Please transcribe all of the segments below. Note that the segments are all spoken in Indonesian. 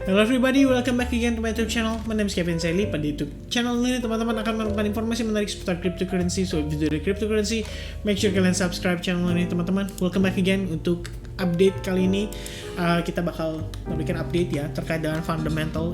Hello everybody, welcome back again to my YouTube channel. My name is Kevin Saili. Pada YouTube channel ini teman-teman akan menemukan informasi menarik seputar cryptocurrency. So if you dari cryptocurrency, make sure kalian subscribe channel ini teman-teman. Welcome back again. Untuk update kali ini kita bakal memberikan update ya terkait dengan fundamental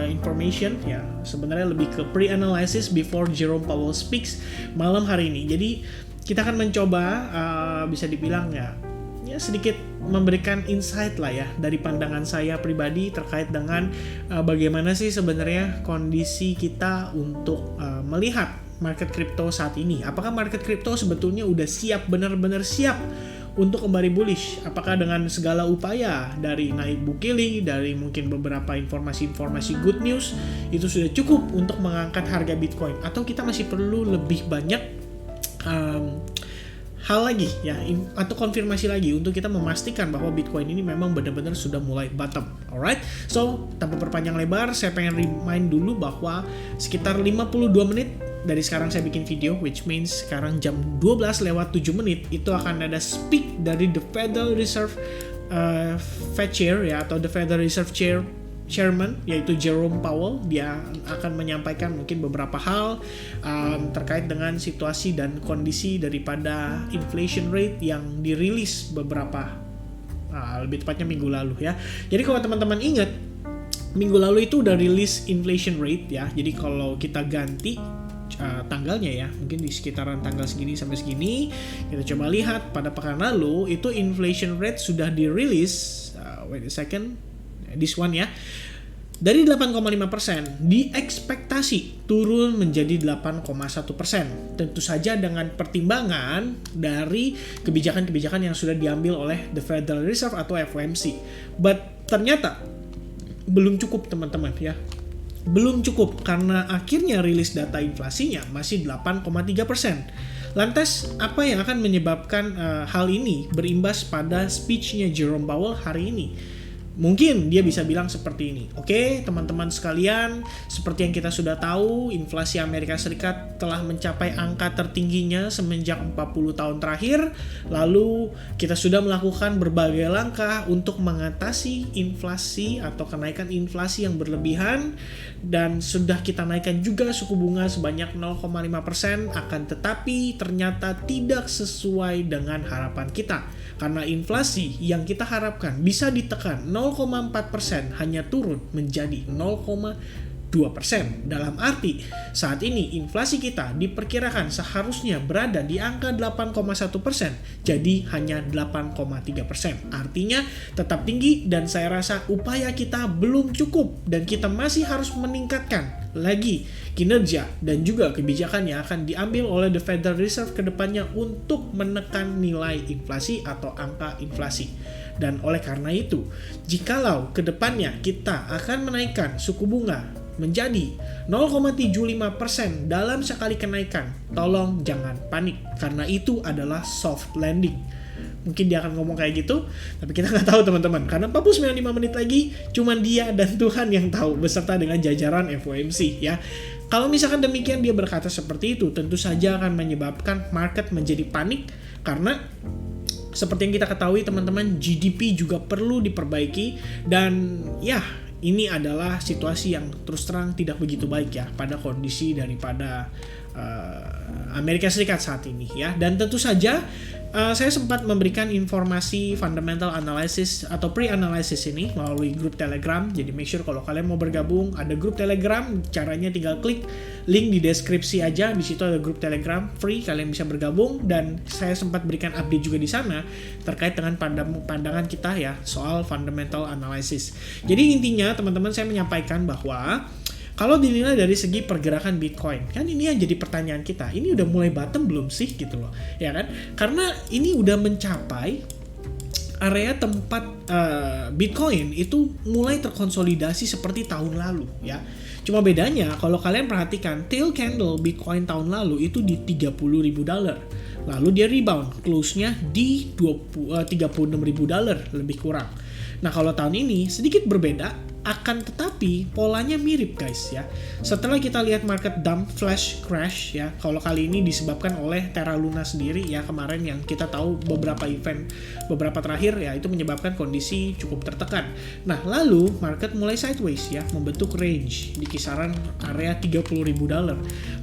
information ya. Sebenarnya lebih ke pre-analysis before Jerome Powell speaks malam hari ini. Jadi kita akan mencoba bisa dibilang ya sedikit memberikan insight lah ya dari pandangan saya pribadi terkait dengan bagaimana sih sebenarnya kondisi kita untuk melihat market crypto saat ini. Apakah market crypto sebetulnya udah siap, benar-benar siap untuk kembali bullish? Apakah dengan segala upaya dari naik Bukele, dari mungkin beberapa informasi-informasi good news itu sudah cukup untuk mengangkat harga Bitcoin? Atau kita masih perlu lebih banyak hal lagi ya, atau konfirmasi lagi untuk kita memastikan bahwa Bitcoin ini memang benar-benar sudah mulai bottom. Alright, so tanpa perpanjang lebar, saya pengen remind dulu bahwa sekitar 52 menit dari sekarang saya bikin video, which means sekarang jam 12 lewat 7 menit itu akan ada speak dari the Federal Reserve Fed Chair ya, atau the Federal Reserve Chairman, yaitu Jerome Powell. Dia akan menyampaikan mungkin beberapa hal terkait dengan situasi dan kondisi daripada inflation rate yang dirilis beberapa lebih tepatnya minggu lalu ya. Jadi kalau teman-teman ingat, minggu lalu itu udah rilis inflation rate ya. Jadi kalau kita ganti tanggalnya ya, mungkin di sekitaran tanggal segini sampai segini, kita coba lihat pada pekan lalu itu inflation rate sudah dirilis. Wait a second, this one ya, dari 8,5% diekspektasi turun menjadi 8,1%. Tentu saja dengan pertimbangan dari kebijakan-kebijakan yang sudah diambil oleh the Federal Reserve atau FOMC. But ternyata belum cukup teman-teman ya. Belum cukup karena akhirnya rilis data inflasinya masih 8,3%. Lantas apa yang akan menyebabkan hal ini berimbas pada speech-nya Jerome Powell hari ini? Mungkin dia bisa bilang seperti ini. Oke, teman-teman sekalian, seperti yang kita sudah tahu, inflasi Amerika Serikat telah mencapai angka tertingginya semenjak 40 tahun terakhir. Lalu kita sudah melakukan berbagai langkah untuk mengatasi inflasi atau kenaikan inflasi yang berlebihan, dan sudah kita naikkan juga suku bunga sebanyak 0,5%, akan tetapi ternyata tidak sesuai dengan harapan kita. Karena inflasi yang kita harapkan bisa ditekan 0,4% hanya turun menjadi 0,2%. Dalam arti saat ini inflasi kita diperkirakan seharusnya berada di angka 8,1%, jadi hanya 8,3%. Artinya tetap tinggi, dan saya rasa upaya kita belum cukup dan kita masih harus meningkatkan lagi kinerja dan juga kebijakan yang akan diambil oleh the Federal Reserve ke depannya untuk menekan nilai inflasi atau angka inflasi. Dan oleh karena itu, jikalau ke depannya kita akan menaikkan suku bunga menjadi 0,75% dalam sekali kenaikan, tolong jangan panik, karena itu adalah soft landing. Mungkin dia akan ngomong kayak gitu, tapi kita nggak tahu teman-teman, karena 49 menit lagi cuman dia dan Tuhan yang tahu beserta dengan jajaran FOMC ya. Kalau misalkan demikian dia berkata seperti itu, tentu saja akan menyebabkan market menjadi panik, karena seperti yang kita ketahui teman-teman, GDP juga perlu diperbaiki, dan ya ini adalah situasi yang terus terang tidak begitu baik ya pada kondisi daripada Amerika Serikat saat ini ya. Dan tentu saja saya sempat memberikan informasi fundamental analysis atau pre-analysis ini melalui grup Telegram. Jadi make sure kalau kalian mau bergabung, ada grup Telegram, caranya tinggal klik link di deskripsi aja. Di situ ada grup Telegram free, kalian bisa bergabung, dan saya sempat berikan update juga di sana terkait dengan pandangan kita ya soal fundamental analysis. Jadi intinya teman-teman, saya menyampaikan bahwa kalau dinilai dari segi pergerakan Bitcoin, kan ini yang jadi pertanyaan kita. Ini udah mulai bottom belum sih gitu loh, ya kan? Karena ini udah mencapai area tempat Bitcoin itu mulai terkonsolidasi seperti tahun lalu ya. Cuma bedanya kalau kalian perhatikan tail candle Bitcoin tahun lalu itu di $30.000. Lalu dia rebound, close-nya di $36.000 lebih kurang. Nah kalau tahun ini sedikit berbeda, akan tetapi polanya mirip guys ya. Setelah kita lihat market dump flash crash ya, kalau kali ini disebabkan oleh Terra Luna sendiri ya, kemarin yang kita tahu beberapa terakhir ya itu menyebabkan kondisi cukup tertekan. Nah lalu market mulai sideways ya, membentuk range di kisaran area $30.000.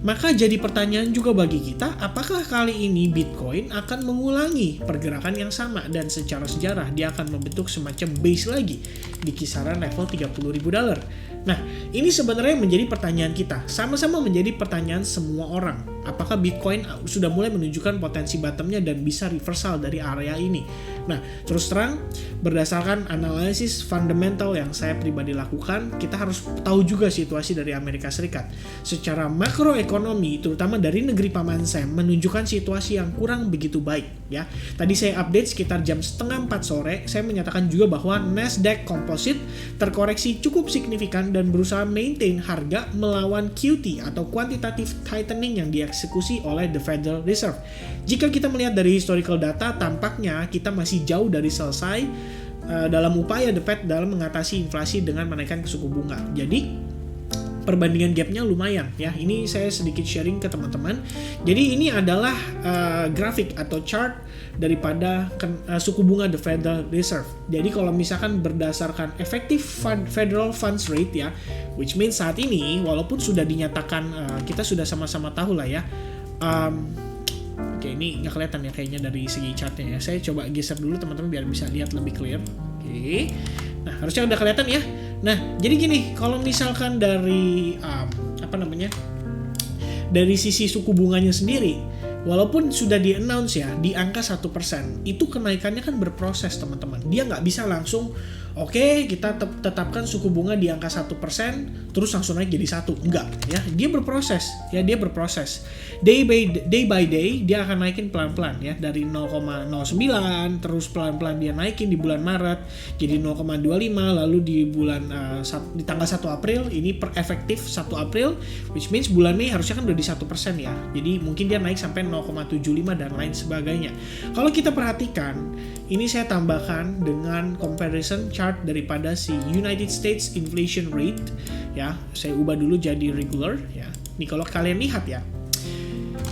Maka jadi pertanyaan juga bagi kita, apakah kali ini Bitcoin akan mengulangi pergerakan yang sama dan secara sejarah dia akan membentuk semacam base lagi di kisaran level $30.000. Nah, ini sebenarnya menjadi pertanyaan kita. Sama-sama menjadi pertanyaan semua orang. Apakah Bitcoin sudah mulai menunjukkan potensi bottomnya dan bisa reversal dari area ini? Nah, terus terang, berdasarkan analisis fundamental yang saya pribadi lakukan, kita harus tahu juga situasi dari Amerika Serikat. Secara makroekonomi, terutama dari negeri Paman Sam, menunjukkan situasi yang kurang begitu baik. Ya, tadi saya update sekitar jam 3:30 sore, saya menyatakan juga bahwa Nasdaq Composite terkoreksi cukup signifikan dan berusaha maintain harga melawan QT atau quantitative tightening yang dieksekusi oleh the Federal Reserve. Jika kita melihat dari historical data, tampaknya kita masih jauh dari selesai dalam upaya the Fed dalam mengatasi inflasi dengan menaikkan suku bunga. Jadi perbandingan gapnya lumayan ya. Ini saya sedikit sharing ke teman-teman. Jadi ini adalah grafik atau chart daripada suku bunga the Federal Reserve. Jadi kalau misalkan berdasarkan effective federal funds rate ya, which means saat ini walaupun sudah dinyatakan kita sudah sama-sama tahu lah ya. Oke, ini nggak kelihatan ya kayaknya dari segi chartnya ya. Saya coba geser dulu teman-teman biar bisa lihat lebih clear. Oke. Nah, harusnya udah kelihatan ya. Nah, jadi gini, kalau misalkan dari dari sisi suku bunganya sendiri, walaupun sudah di-announce ya, di angka 1%, itu kenaikannya kan berproses teman-teman. Dia nggak bisa langsung, oke, kita tetapkan suku bunga di angka 1%, terus langsung naik jadi 1. Enggak, ya. Dia berproses. Day by day, dia akan naikin pelan-pelan ya, dari 0,09, terus pelan-pelan dia naikin di bulan Maret, jadi 0,25, lalu di tanggal 1 April, ini per efektif 1 April, which means bulan Mei harusnya kan udah di 1% ya. Jadi mungkin dia naik sampai 0,75 dan lain sebagainya. Kalau kita perhatikan, ini saya tambahkan dengan comparison chart daripada si United States inflation rate ya. Saya ubah dulu jadi regular ya. Nih kalau kalian lihat ya,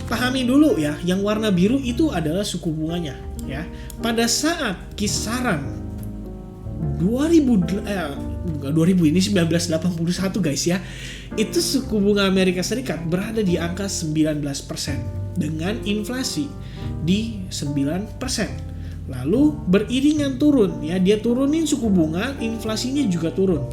pahami dulu ya, yang warna biru itu adalah suku bunganya ya. Pada saat kisaran 2000 ini 1981 guys ya, itu suku bunga Amerika Serikat berada di angka 19% dengan inflasi di 9%. Lalu beriringan turun ya, dia turunin suku bunga, inflasinya juga turun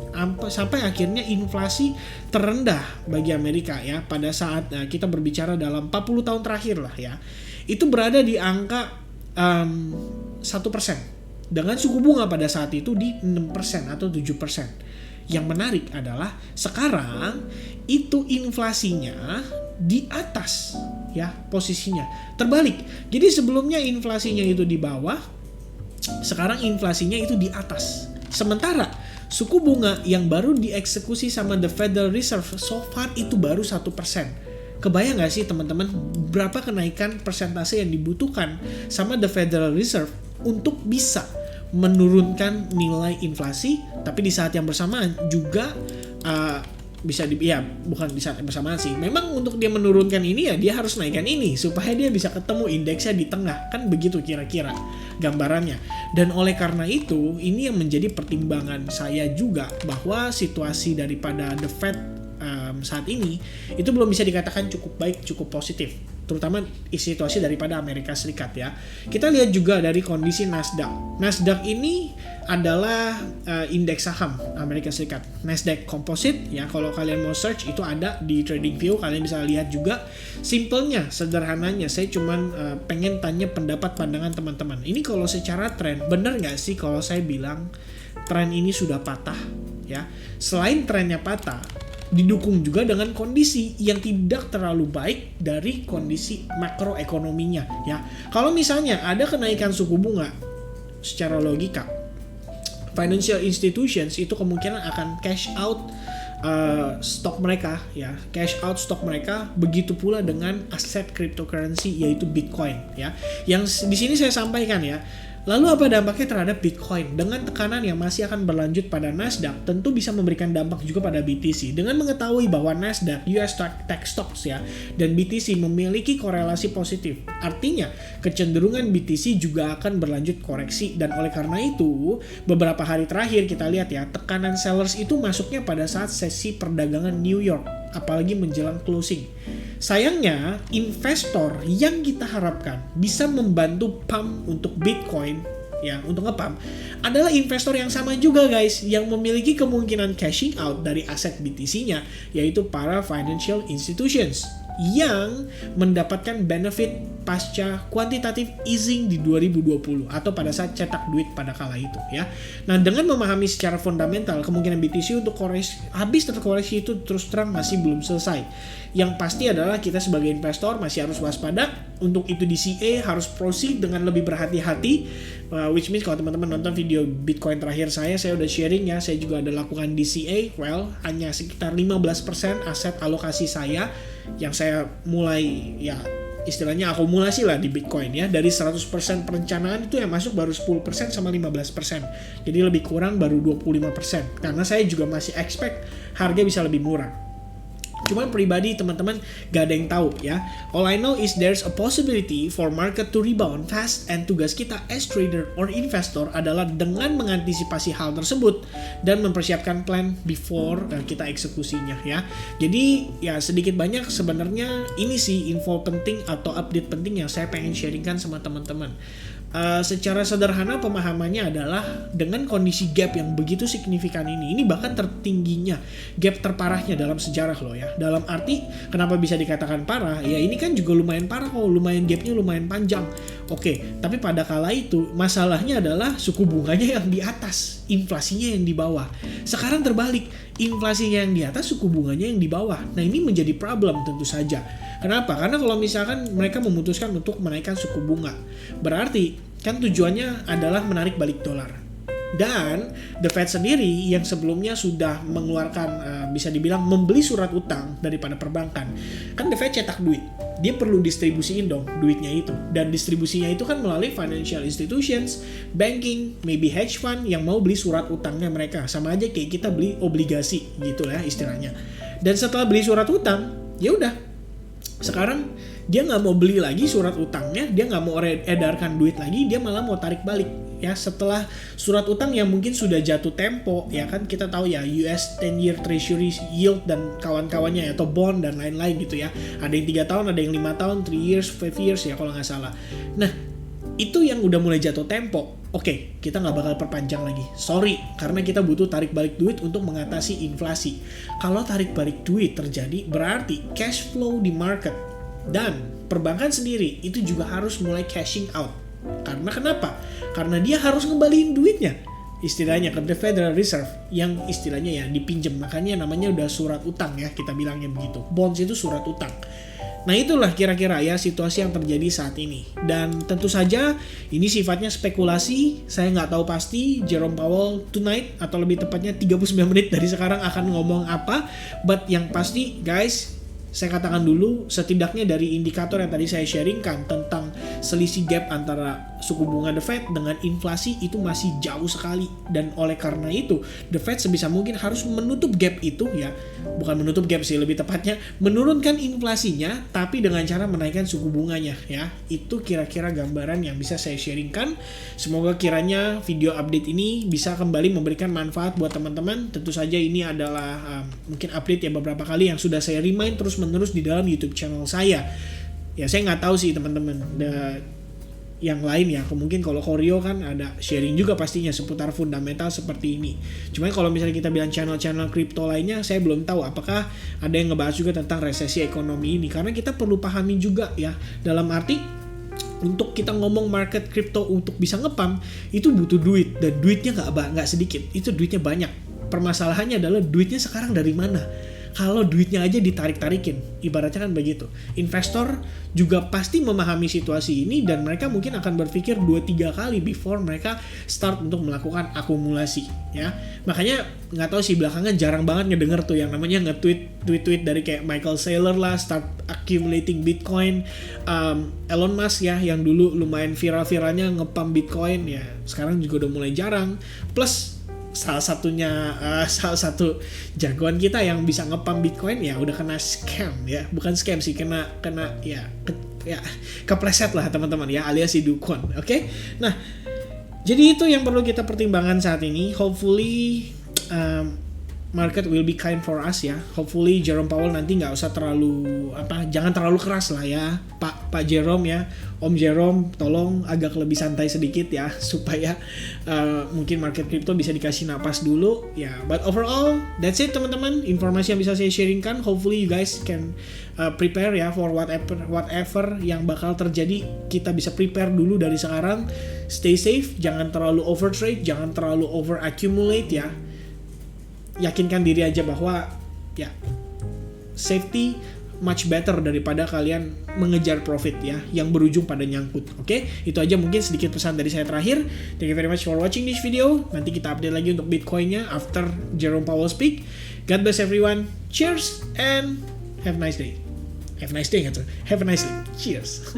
sampai akhirnya inflasi terendah bagi Amerika ya pada saat kita berbicara dalam 40 tahun terakhir lah ya, itu berada di angka 1% dengan suku bunga pada saat itu di 6% atau 7%. Yang menarik adalah sekarang itu inflasinya di atas ya, posisinya terbalik. Jadi sebelumnya inflasinya itu di bawah, sekarang inflasinya itu di atas. Sementara suku bunga yang baru dieksekusi sama the Federal Reserve so far itu baru 1%. Kebayang gak sih teman-teman berapa kenaikan persentase yang dibutuhkan sama the Federal Reserve untuk bisa menurunkan nilai inflasi, tapi di saat yang bersamaan juga bukan di saat yang bersamaan sih. Memang untuk dia menurunkan ini ya dia harus naikkan ini supaya dia bisa ketemu indeksnya di tengah. Kan begitu kira-kira gambarannya. Dan oleh karena itu, ini yang menjadi pertimbangan saya juga bahwa situasi daripada the Fed saat ini itu belum bisa dikatakan cukup baik, cukup positif. Terutama situasi daripada Amerika Serikat ya. Kita lihat juga dari kondisi Nasdaq. Nasdaq ini adalah indeks saham Amerika Serikat. Nasdaq Composite ya, kalau kalian mau search itu ada di TradingView, kalian bisa lihat juga. Simpelnya, sederhananya, saya cuman pengen tanya pendapat pandangan teman-teman. Ini kalau secara tren, bener nggak sih kalau saya bilang tren ini sudah patah ya? Selain trennya patah, didukung juga dengan kondisi yang tidak terlalu baik dari kondisi makroekonominya ya. Kalau misalnya ada kenaikan suku bunga, secara logika financial institutions itu kemungkinan akan cash out stok mereka ya, cash out stok mereka. Begitu pula dengan aset cryptocurrency yaitu Bitcoin ya. Yang di sini saya sampaikan ya, Lalu apa dampaknya terhadap Bitcoin? Dengan tekanan yang masih akan berlanjut pada Nasdaq, tentu bisa memberikan dampak juga pada BTC. Dengan mengetahui bahwa Nasdaq, US Tech Stocks ya, dan BTC memiliki korelasi positif. Artinya, kecenderungan BTC juga akan berlanjut koreksi. Dan oleh karena itu, beberapa hari terakhir kita lihat ya, tekanan sellers itu masuknya pada saat sesi perdagangan New York, apalagi menjelang closing. Sayangnya, investor yang kita harapkan bisa membantu pump untuk Bitcoin, ya, untuk nge-pump, adalah investor yang sama juga guys, yang memiliki kemungkinan cashing out dari aset BTC-nya, yaitu para financial institutions yang mendapatkan benefit pasca quantitative easing di 2020 atau pada saat cetak duit pada kala itu ya. Nah, dengan memahami secara fundamental kemungkinan BTC untuk habis terkoreksi itu terus terang masih belum selesai. Yang pasti adalah kita sebagai investor masih harus waspada. Untuk itu DCA harus proceed dengan lebih berhati-hati, which means kalau teman-teman nonton video Bitcoin terakhir saya udah sharing ya, saya juga ada lakukan DCA. Well, hanya sekitar 15% aset alokasi saya yang saya mulai ya istilahnya akumulasi lah di Bitcoin ya. Dari 100% perencanaan itu yang masuk baru 10% sama 15%. Jadi lebih kurang baru 25%. Karena saya juga masih expect harga bisa lebih murah. Cuman pribadi teman-teman gak ada yang tahu ya. All I know is there's a possibility for market to rebound fast, and tugas kita as trader or investor adalah dengan mengantisipasi hal tersebut dan mempersiapkan plan before kita eksekusinya ya. Jadi ya sedikit banyak sebenarnya ini sih info penting atau update penting yang saya pengen sharingkan sama teman-teman. Secara sederhana pemahamannya adalah dengan kondisi gap yang begitu signifikan ini bahkan tertingginya, gap terparahnya dalam sejarah loh ya. Dalam arti kenapa bisa dikatakan parah? Ya ini kan juga lumayan parah kok, lumayan gapnya lumayan panjang. Oke, tapi pada kala itu masalahnya adalah suku bunganya yang di atas, inflasinya yang di bawah. Sekarang terbalik, inflasinya yang di atas, suku bunganya yang di bawah. Nah ini menjadi problem tentu saja. Kenapa? Karena kalau misalkan mereka memutuskan untuk menaikkan suku bunga, berarti kan tujuannya adalah menarik balik dolar. Dan The Fed sendiri yang sebelumnya sudah mengeluarkan bisa dibilang membeli surat utang daripada perbankan. Kan The Fed cetak duit, dia perlu distribusiin dong duitnya itu. Dan distribusinya itu kan melalui financial institutions, banking, maybe hedge fund yang mau beli surat utangnya mereka. Sama aja kayak kita beli obligasi gitu ya istilahnya. Dan setelah beli surat utang, ya udah. Sekarang dia nggak mau beli lagi surat utangnya, dia nggak mau edarkan duit lagi, dia malah mau tarik balik ya. Setelah surat utang yang mungkin sudah jatuh tempo ya kan, kita tahu ya US 10-year treasury yield dan kawan-kawannya ya, atau bond dan lain-lain gitu ya. Ada yang 3 tahun, ada yang 5 tahun, 3 years, 5 years ya kalau nggak salah. Nah itu yang udah mulai jatuh tempo. Oke, kita nggak bakal perpanjang lagi. Sorry, karena kita butuh tarik balik duit untuk mengatasi inflasi. Kalau tarik balik duit terjadi, berarti cash flow di market dan perbankan sendiri itu juga harus mulai cashing out. Karena kenapa? Karena dia harus ngembaliin duitnya. Istilahnya ke the Federal Reserve yang istilahnya ya dipinjam. Makanya namanya udah surat utang ya, kita bilangnya begitu. Bonds itu surat utang. Nah itulah kira-kira ya situasi yang terjadi saat ini. Dan tentu saja ini sifatnya spekulasi. Saya nggak tahu pasti Jerome Powell tonight atau lebih tepatnya 39 menit dari sekarang akan ngomong apa. But yang pasti guys, saya katakan dulu setidaknya dari indikator yang tadi saya sharingkan tentang selisih gap antara suku bunga The Fed dengan inflasi itu masih jauh sekali. Dan oleh karena itu The Fed sebisa mungkin harus menutup gap itu ya. Bukan menutup gap sih, lebih tepatnya menurunkan inflasinya tapi dengan cara menaikkan suku bunganya ya. Itu kira-kira gambaran yang bisa saya sharingkan. Semoga kiranya video update ini bisa kembali memberikan manfaat buat teman-teman. Tentu saja ini adalah mungkin update ya beberapa kali yang sudah saya remind terus-menerus di dalam YouTube channel saya. Ya saya nggak tahu sih teman-teman yang lain ya, mungkin kalau Koryo kan ada sharing juga pastinya seputar fundamental seperti ini. Cuma kalau misalnya kita bilang channel-channel kripto lainnya, saya belum tahu apakah ada yang ngebahas juga tentang resesi ekonomi ini. Karena kita perlu pahami juga ya, dalam arti untuk kita ngomong market kripto untuk bisa ngepump itu butuh duit, dan duitnya nggak sedikit, itu duitnya banyak. Permasalahannya adalah duitnya sekarang dari mana? kalau duitnya aja ditarik-tarikin. Ibaratnya kan begitu. Investor juga pasti memahami situasi ini dan mereka mungkin akan berpikir 2-3 kali before mereka start untuk melakukan akumulasi ya. Makanya nggak tahu sih belakangan jarang banget ngedenger tuh yang namanya nge-tweet dari kayak Michael Saylor lah, start accumulating Bitcoin. Elon Musk ya yang dulu lumayan viral-viralnya nge-pump Bitcoin ya, sekarang juga udah mulai jarang. Plus salah satu jagoan kita yang bisa nge-pump Bitcoin ya udah kena scam ya, bukan scam sih, kena ya kepleset lah teman-teman ya, alias si dukun. Oke? Nah, jadi itu yang perlu kita pertimbangkan saat ini. Hopefully market will be kind for us ya. Hopefully Jerome Powell nanti nggak usah jangan terlalu keras lah ya, Pak Jerome ya, Om Jerome, tolong agak lebih santai sedikit ya, supaya mungkin market crypto bisa dikasih napas dulu ya. But overall that's it teman-teman, informasi yang bisa saya sharingkan. Hopefully you guys can prepare ya for whatever yang bakal terjadi. Kita bisa prepare dulu dari sekarang. Stay safe, jangan terlalu over trade, jangan terlalu over accumulate ya. Yakinkan diri aja bahwa ya safety much better daripada kalian mengejar profit ya yang berujung pada nyangkut. Oke? Itu aja mungkin sedikit pesan dari saya terakhir. Thank you very much for watching this video. Nanti kita update lagi untuk Bitcoin-nya after Jerome Powell speak. God bless everyone. Cheers and have a nice day. Have a nice day. Have a nice day. Cheers.